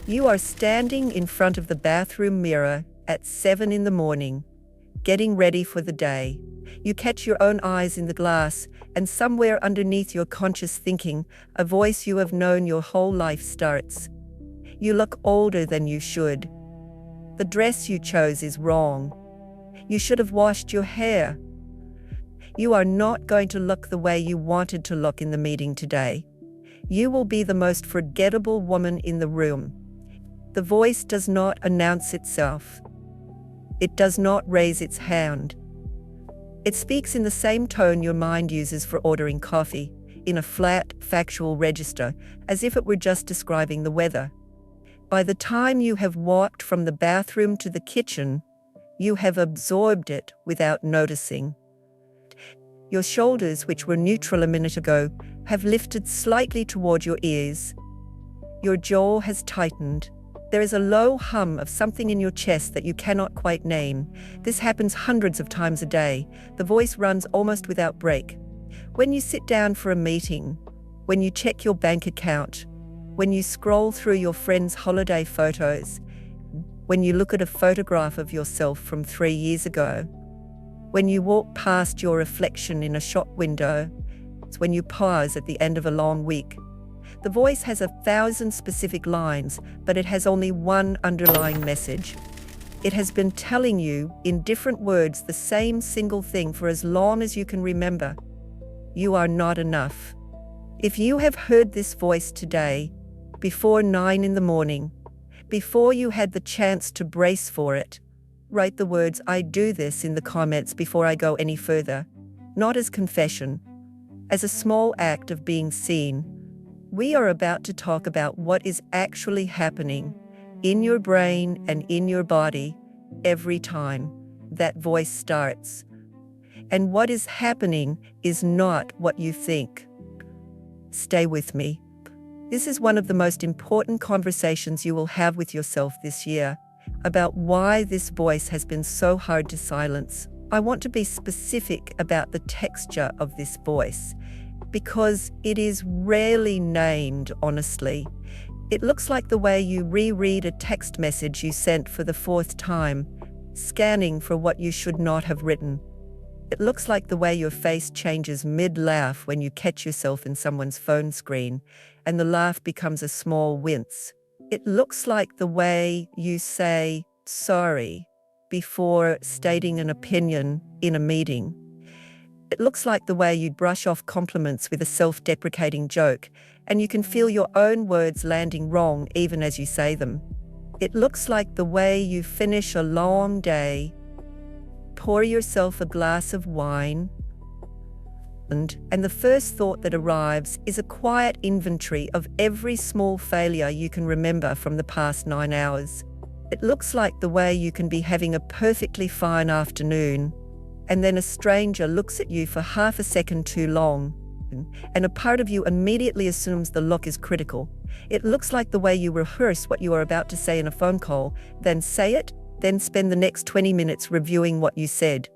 You are standing in front of the bathroom mirror at 7 in the morning, getting ready for the day. You catch your own eyes in the glass, and somewhere underneath your conscious thinking, a voice you have known your whole life starts. You look older than you should. The dress you chose is wrong. You should have washed your hair. You are not going to look the way you wanted to look in the meeting today. You will be the most forgettable woman in the room. The voice does not announce itself. It does not raise its hand. It speaks in the same tone your mind uses for ordering coffee, in a flat, factual register, as if it were just describing the weather. By the time you have walked from the bathroom to the kitchen, you have absorbed it without noticing. Your shoulders, which were neutral a minute ago, have lifted slightly toward your ears. Your jaw has tightened. There is a low hum of something in your chest that you cannot quite name. This happens hundreds of times a day. The voice runs almost without break. When you sit down for a meeting, when you check your bank account, when you scroll through your friends' holiday photos, when you look at a photograph of yourself from 3 years ago, when you walk past your reflection in a shop window, it's when you pause at the end of a long week. The voice has 1,000 specific lines, but it has only one underlying message. It has been telling you, in different words, the same single thing for as long as you can remember. You are not enough. If you have heard this voice today, before 9 in the morning, before you had the chance to brace for it, write the words "I do this" in the comments before I go any further. Not as confession, as a small act of being seen. We are about to talk about what is actually happening in your brain and in your body every time that voice starts. And what is happening is not what you think. Stay with me. This is one of the most important conversations you will have with yourself this year about why this voice has been so hard to silence. I want to be specific about the texture of this voice, because it is rarely named honestly. It looks like the way you reread a text message you sent for the 4th time, scanning for what you should not have written. It looks like the way your face changes mid-laugh when you catch yourself in someone's phone screen, and the laugh becomes a small wince. It looks like the way you say "sorry" before stating an opinion in a meeting. It looks like the way you brush off compliments with a self-deprecating joke, and you can feel your own words landing wrong even as you say them. It looks like the way you finish a long day, pour yourself a glass of wine, and the first thought that arrives is a quiet inventory of every small failure you can remember from the past 9 hours. It looks like the way you can be having a perfectly fine afternoon, and then a stranger looks at you for half a second too long, and a part of you immediately assumes the look is critical. It looks like the way you rehearse what you are about to say in a phone call, then say it, then spend the next 20 minutes reviewing what you said.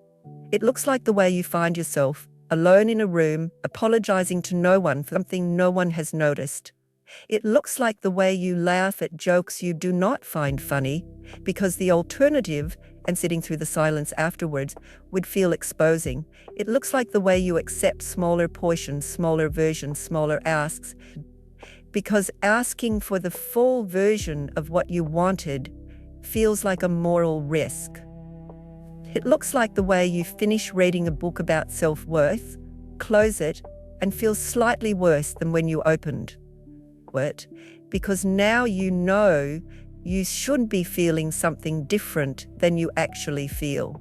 It looks like the way you find yourself, alone in a room, apologizing to no one for something no one has noticed. It looks like the way you laugh at jokes you do not find funny, because the alternative, and sitting through the silence afterwards, would feel exposing. It looks like the way you accept smaller portions, smaller versions, smaller asks, because asking for the full version of what you wanted feels like a moral risk. It looks like the way you finish reading a book about self-worth, close it, and feel slightly worse than when you opened it, because now you know you should be feeling something different than you actually feel.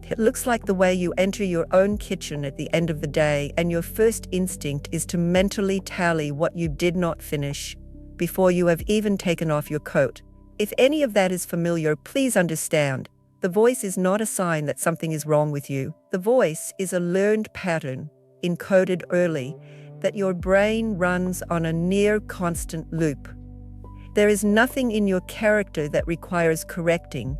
It looks like the way you enter your own kitchen at the end of the day and your first instinct is to mentally tally what you did not finish before you have even taken off your coat. If any of that is familiar, please understand, the voice is not a sign that something is wrong with you. The voice is a learned pattern, encoded early, that your brain runs on a near constant loop. There is nothing in your character that requires correcting.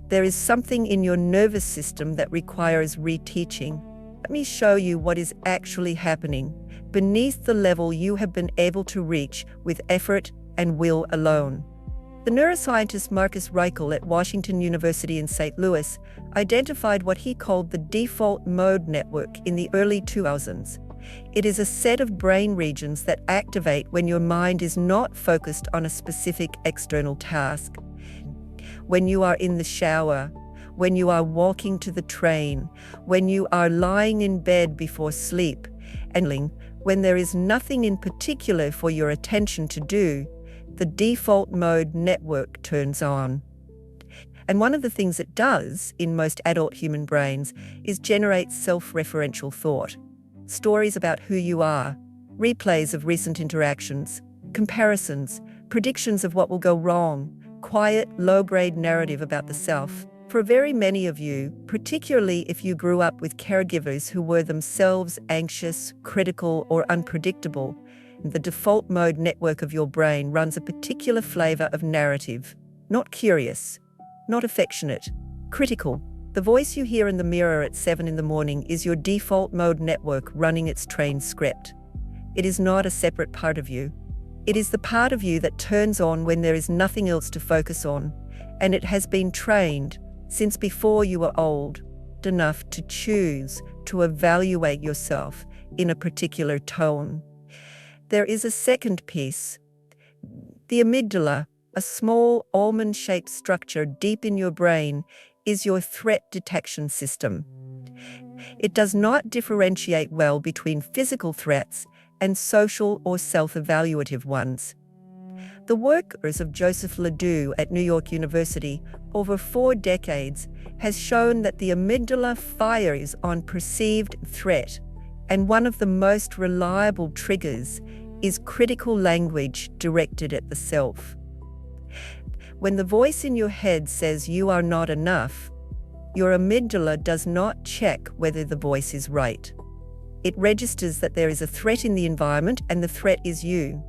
There is something in your nervous system that requires reteaching. Let me show you what is actually happening beneath the level you have been able to reach with effort and will alone. The neuroscientist Marcus Reichel at Washington University in St. Louis identified what he called the default mode network in the early 2000s. It is a set of brain regions that activate when your mind is not focused on a specific external task. When you are in the shower, when you are walking to the train, when you are lying in bed before sleep, and when there is nothing in particular for your attention to do, the default mode network turns on. And one of the things it does in most adult human brains is generate self-referential thought. Stories about who you are, replays of recent interactions, comparisons, predictions of what will go wrong, quiet, low-grade narrative about the self. For very many of you, particularly if you grew up with caregivers who were themselves anxious, critical, or unpredictable, the default mode network of your brain runs a particular flavor of narrative. Not curious, not affectionate, critical. The voice you hear in the mirror at 7 in the morning is your default mode network running its trained script. It is not a separate part of you. It is the part of you that turns on when there is nothing else to focus on, and it has been trained since before you were old enough to choose to evaluate yourself in a particular tone. There is a second piece. The amygdala, a small almond-shaped structure deep in your brain, is your threat detection system. It does not differentiate well between physical threats and social or self-evaluative ones. The work of Joseph Ledoux at New York University over 4 decades has shown that the amygdala fires on perceived threat, and one of the most reliable triggers is critical language directed at the self. When the voice in your head says you are not enough, your amygdala does not check whether the voice is right. It registers that there is a threat in the environment and the threat is you.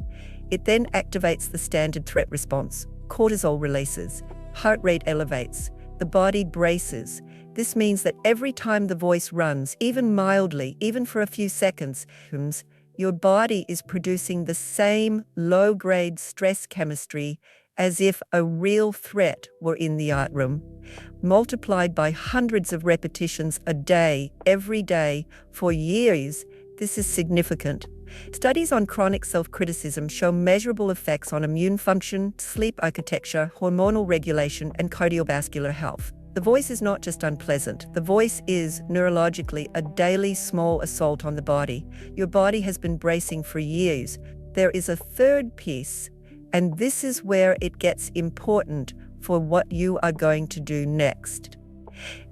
It then activates the standard threat response. Cortisol releases, heart rate elevates, the body braces. This means that every time the voice runs, even mildly, even for a few seconds, your body is producing the same low-grade stress chemistry as if a real threat were in the art room, multiplied by hundreds of repetitions a day, every day, for years. This is significant. Studies on chronic self-criticism show measurable effects on immune function, sleep architecture, hormonal regulation, and cardiovascular health. The voice is not just unpleasant. The voice is, neurologically, a daily small assault on the body. Your body has been bracing for years. There is a third piece, and this is where it gets important for what you are going to do next.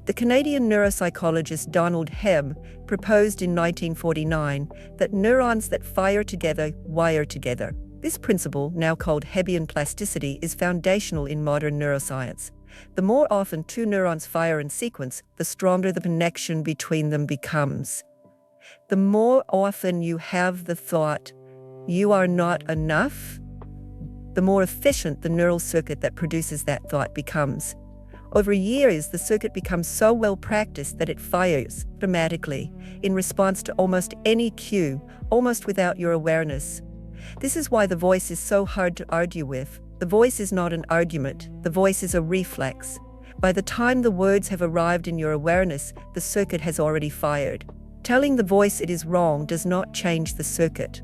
The Canadian neuropsychologist Donald Hebb proposed in 1949 that neurons that fire together wire together. This principle, now called Hebbian plasticity, is foundational in modern neuroscience. The more often 2 neurons fire in sequence, the stronger the connection between them becomes. The more often you have the thought, you are not enough, the more efficient the neural circuit that produces that thought becomes. Over years, the circuit becomes so well practiced that it fires automatically in response to almost any cue, almost without your awareness. This is why the voice is so hard to argue with. The voice is not an argument. The voice is a reflex. By the time the words have arrived in your awareness, the circuit has already fired. Telling the voice it is wrong does not change the circuit.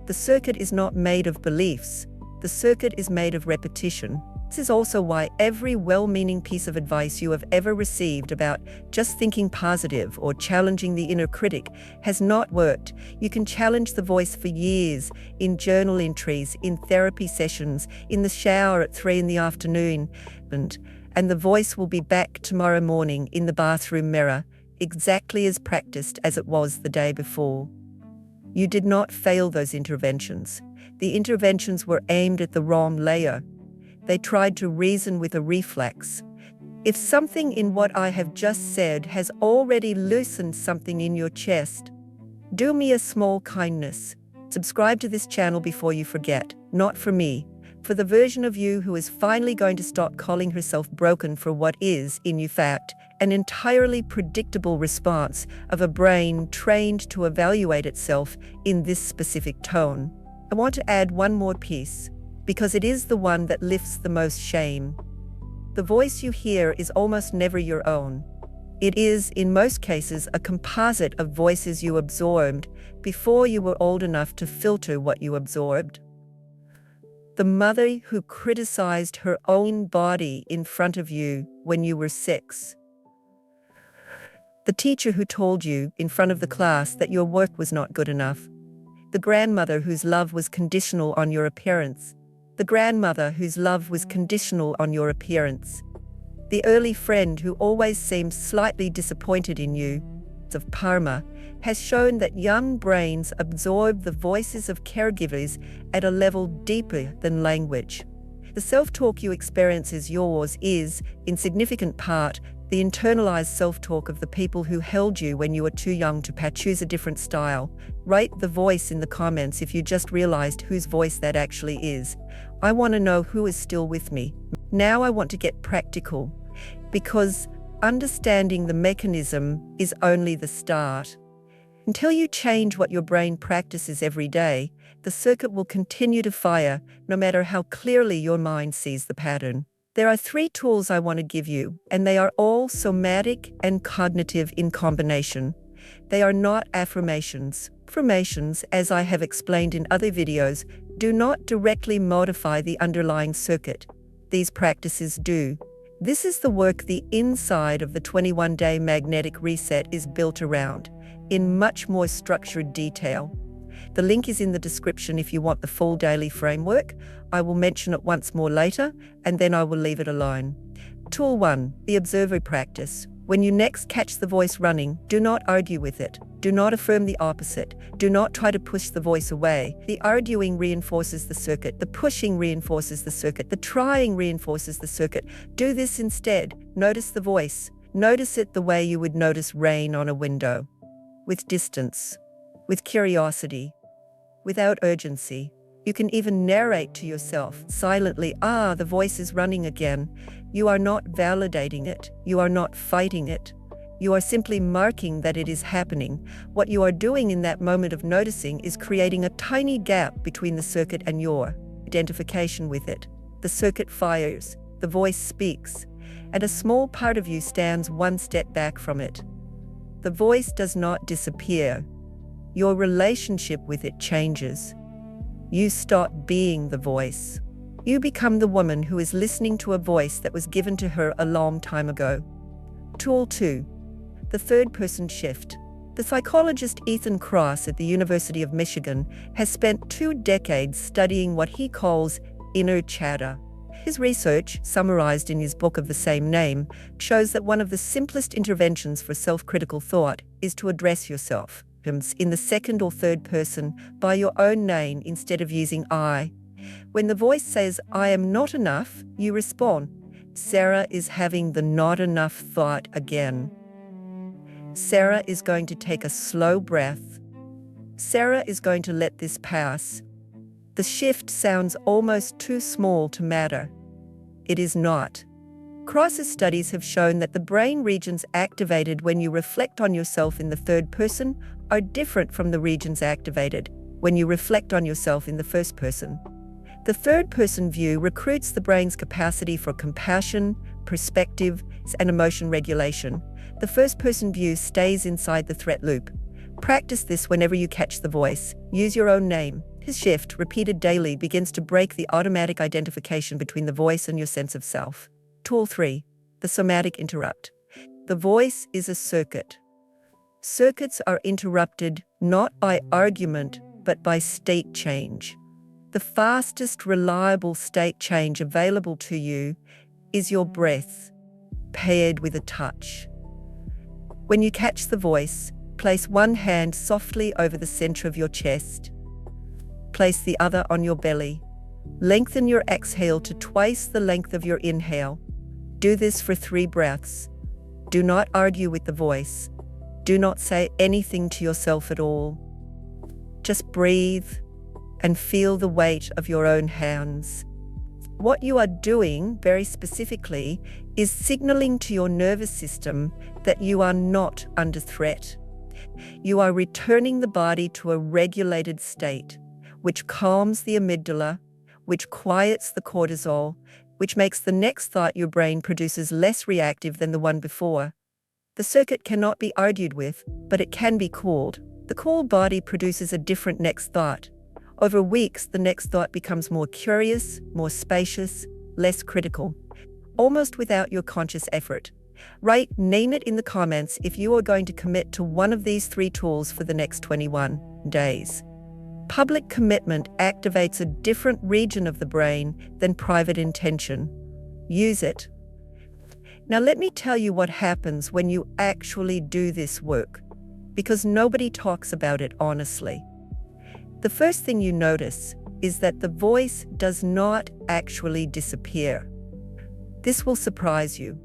The circuit is not made of beliefs. The circuit is made of repetition. This is also why every well-meaning piece of advice you have ever received about just thinking positive or challenging the inner critic has not worked. You can challenge the voice for years, in journal entries, in therapy sessions, in the shower at 3 in the afternoon, and the voice will be back tomorrow morning in the bathroom mirror, exactly as practiced as it was the day before. You did not fail those interventions. The interventions were aimed at the wrong layer. They tried to reason with a reflex. If something in what I have just said has already loosened something in your chest, do me a small kindness. Subscribe to this channel before you forget. Not for me, for the version of you who is finally going to stop calling herself broken for what is, in fact, an entirely predictable response of a brain trained to evaluate itself in this specific tone. I want to add one more piece. because it is the one that lifts the most shame. The voice you hear is almost never your own. It is, in most cases, a composite of voices you absorbed before you were old enough to filter what you absorbed. The mother who criticized her own body in front of you when you were 6. The teacher who told you in front of the class that your work was not good enough. The grandmother whose love was conditional on your appearance. The grandmother whose love was conditional on your appearance. The early friend who always seemed slightly disappointed in you. Of Parma has shown that young brains absorb the voices of caregivers at a level deeper than language. The self-talk you experience as yours is, in significant part, the internalized self-talk of the people who held you when you were too young to choose a different style. Write the voice in the comments if you just realized whose voice that actually is. I want to know who is still with me. Now I want to get practical, because understanding the mechanism is only the start. Until you change what your brain practices every day, the circuit will continue to fire, no matter how clearly your mind sees the pattern. There are 3 tools I want to give you, and they are all somatic and cognitive in combination. They are not affirmations. Affirmations, as I have explained in other videos, do not directly modify the underlying circuit. These practices do. This is the work the inside of the 21-day magnetic reset is built around, in much more structured detail. The link is in the description if you want the full daily framework. I will mention it once more later, and then I will leave it alone. Tool 1, the observer practice. When you next catch the voice running, do not argue with it. Do not affirm the opposite. Do not try to push the voice away. The arguing reinforces the circuit. The pushing reinforces the circuit. The trying reinforces the circuit. Do this instead. Notice the voice. Notice it the way you would notice rain on a window. With distance. With curiosity. Without urgency. You can even narrate to yourself silently, the voice is running again. You are not validating it. You are not fighting it. You are simply marking that it is happening. What you are doing in that moment of noticing is creating a tiny gap between the circuit and your identification with it. The circuit fires, the voice speaks, and a small part of you stands one step back from it. The voice does not disappear. Your relationship with it changes. You stop being the voice. You become the woman who is listening to a voice that was given to her a long time ago. Tool 2. The third-person shift. The psychologist Ethan Kross at the University of Michigan has spent 2 decades studying what he calls inner chatter. His research, summarized in his book of the same name, shows that one of the simplest interventions for self-critical thought is to address yourself in the second or third person by your own name instead of using I. When the voice says, I am not enough, you respond, Sarah is having the not enough thought again. Sarah is going to take a slow breath. Sarah is going to let this pass. The shift sounds almost too small to matter. It is not. Kross's studies have shown that the brain regions activated when you reflect on yourself in the third person are different from the regions activated when you reflect on yourself in the first person. The third-person view recruits the brain's capacity for compassion, perspective, and emotion regulation. The first-person view stays inside the threat loop. Practice this whenever you catch the voice. Use your own name. His shift, repeated daily, begins to break the automatic identification between the voice and your sense of self. Tool 3. The somatic interrupt. The voice is a circuit. Circuits are interrupted not by argument, but by state change. The fastest reliable state change available to you is your breath, paired with a touch. When you catch the voice, place one hand softly over the center of your chest. Place the other on your belly. Lengthen your exhale to twice the length of your inhale. Do this for 3 breaths. Do not argue with the voice. Do not say anything to yourself at all. Just breathe and feel the weight of your own hands. What you are doing, very specifically, is signaling to your nervous system that you are not under threat. You are returning the body to a regulated state, which calms the amygdala, which quiets the cortisol, which makes the next thought your brain produces less reactive than the one before. The circuit cannot be argued with, but it can be cooled. The cool body produces a different next thought. Over weeks, the next thought becomes more curious, more spacious, less critical, almost without your conscious effort. Name it in the comments if you are going to commit to one of these 3 tools for the next 21 days. Public commitment activates a different region of the brain than private intention. Use it. Now let me tell you what happens when you actually do this work, because nobody talks about it honestly. The first thing you notice is that the voice does not actually disappear. This will surprise you.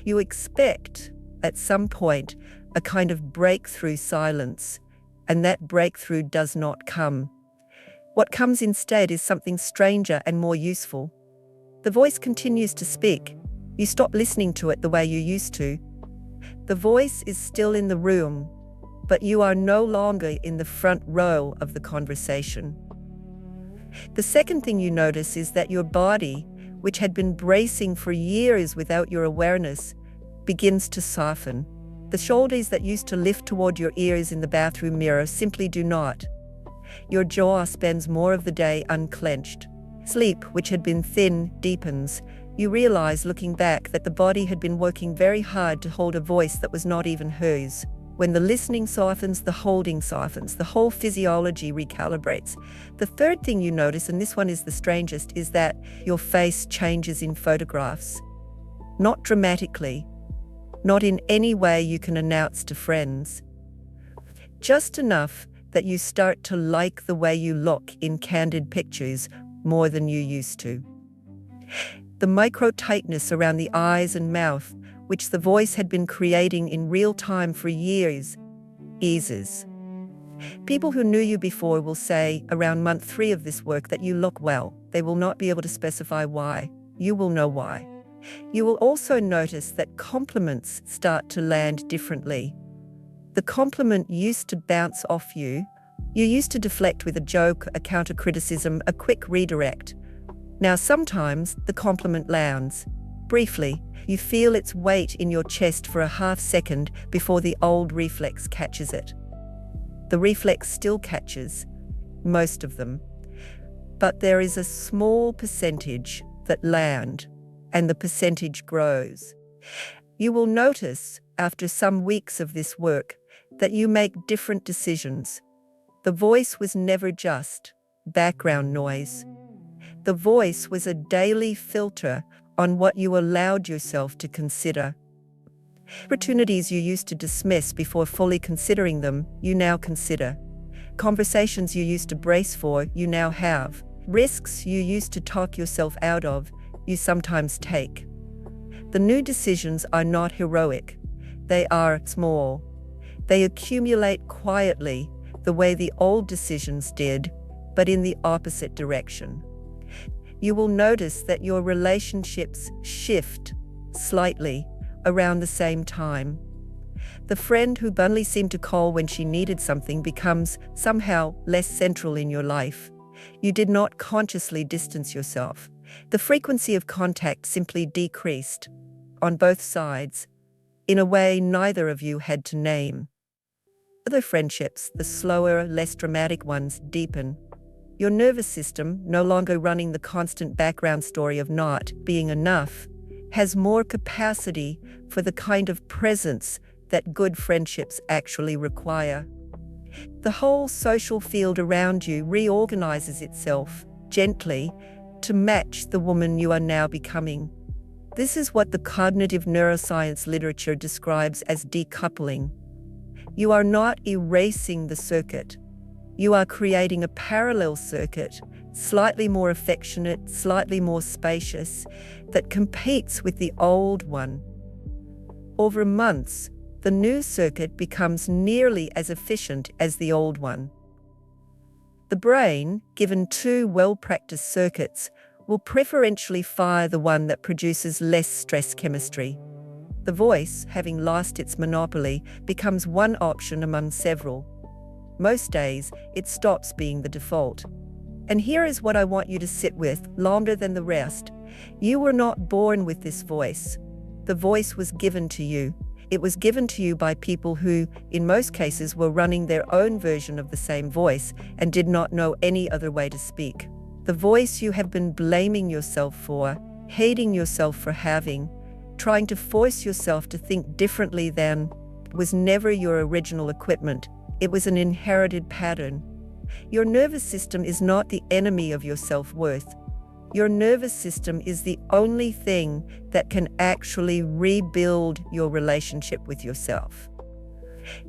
You expect, at some point, a kind of breakthrough silence, and that breakthrough does not come. What comes instead is something stranger and more useful. The voice continues to speak. You stop listening to it the way you used to. The voice is still in the room, but you are no longer in the front row of the conversation. The second thing you notice is that your body, which had been bracing for years without your awareness, begins to soften. The shoulders that used to lift toward your ears in the bathroom mirror simply do not. Your jaw spends more of the day unclenched. Sleep, which had been thin, deepens. You realize, looking back, that the body had been working very hard to hold a voice that was not even hers. When the listening softens, the holding softens. The whole physiology recalibrates. The third thing you notice, and this one is the strangest, is that your face changes in photographs. Not dramatically. Not in any way you can announce to friends. Just enough that you start to like the way you look in candid pictures more than you used to. The micro-tightness around the eyes and mouth, which the voice had been creating in real time for years, eases. People who knew you before will say, around month 3 of this work, that you look well. They will not be able to specify why. You will know why. You will also notice that compliments start to land differently. The compliment used to bounce off you. You used to deflect with a joke, a counter-criticism, a quick redirect. Now sometimes the compliment lands. Briefly, you feel its weight in your chest for a half second before the old reflex catches it. The reflex still catches, most of them. But there is a small percentage that land, and the percentage grows. You will notice, after some weeks of this work, that you make different decisions. The voice was never just background noise. The voice was a daily filter on what you allowed yourself to consider. Opportunities you used to dismiss before fully considering them, you now consider. Conversations you used to brace for, you now have. Risks you used to talk yourself out of, you sometimes take. The new decisions are not heroic. They are small. They accumulate quietly, the way the old decisions did, but in the opposite direction. You will notice that your relationships shift slightly around the same time. The friend who only seemed to call when she needed something becomes somehow less central in your life. You did not consciously distance yourself. The frequency of contact simply decreased, on both sides, in a way neither of you had to name. Other friendships, the slower, less dramatic ones, deepen. Your nervous system, no longer running the constant background story of not being enough, has more capacity for the kind of presence that good friendships actually require. The whole social field around you reorganizes itself, gently, to match the woman you are now becoming. This is what the cognitive neuroscience literature describes as decoupling. You are not erasing the circuit. You are creating a parallel circuit, slightly more affectionate, slightly more spacious, that competes with the old one. Over months, the new circuit becomes nearly as efficient as the old one. The brain, given 2 well-practiced circuits, will preferentially fire the one that produces less stress chemistry. The voice, having lost its monopoly, becomes one option among several. Most days, it stops being the default. And here is what I want you to sit with longer than the rest. You were not born with this voice. The voice was given to you. It was given to you by people who, in most cases, were running their own version of the same voice and did not know any other way to speak. The voice you have been blaming yourself for, hating yourself for having, trying to force yourself to think differently than, was never your original equipment. It was an inherited pattern. Your nervous system is not the enemy of your self-worth. Your nervous system is the only thing that can actually rebuild your relationship with yourself.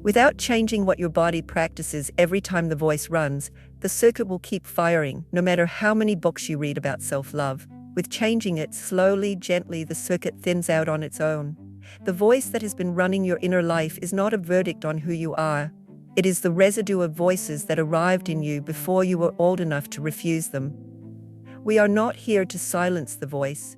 Without changing what your body practices every time the voice runs, the circuit will keep firing, no matter how many books you read about self-love. With changing it slowly, gently, the circuit thins out on its own. The voice that has been running your inner life is not a verdict on who you are. It is the residue of voices that arrived in you before you were old enough to refuse them. We are not here to silence the voice.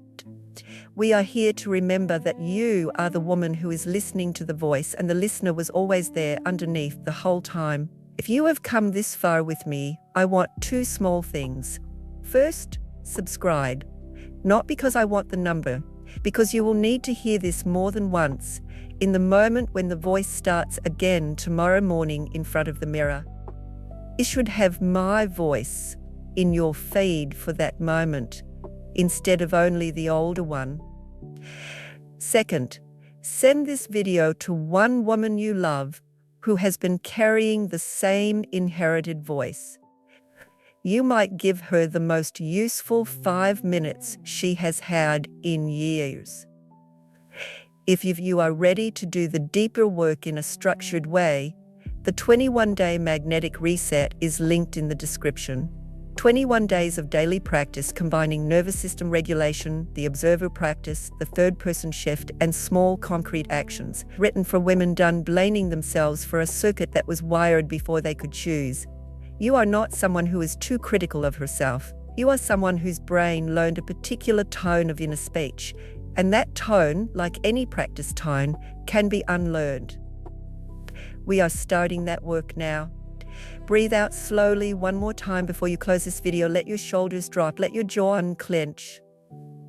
We are here to remember that you are the woman who is listening to the voice, and the listener was always there underneath the whole time. If you have come this far with me, I want two small things. First, subscribe. Not because I want the number, because you will need to hear this more than once, in the moment when the voice starts again tomorrow morning in front of the mirror. You should have my voice in your feed for that moment, instead of only the older one. Second, send this video to one woman you love who has been carrying the same inherited voice. You might give her the most useful 5 minutes she has had in years. If you are ready to do the deeper work in a structured way, the 21-day magnetic reset is linked in the description. 21 days of daily practice combining nervous system regulation, the observer practice, the third-person shift, and small concrete actions, written for women done blaming themselves for a circuit that was wired before they could choose. You are not someone who is too critical of herself. You are someone whose brain learned a particular tone of inner speech, and that tone, like any practice tone, can be unlearned. We are starting that work now. Breathe out slowly one more time before you close this video. Let your shoulders drop, let your jaw unclench.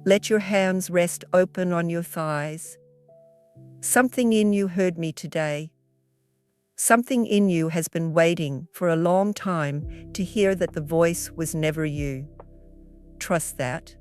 Let your hands rest open on your thighs. Something in you heard me today. Something in you has been waiting for a long time to hear that the voice was never you. Trust that.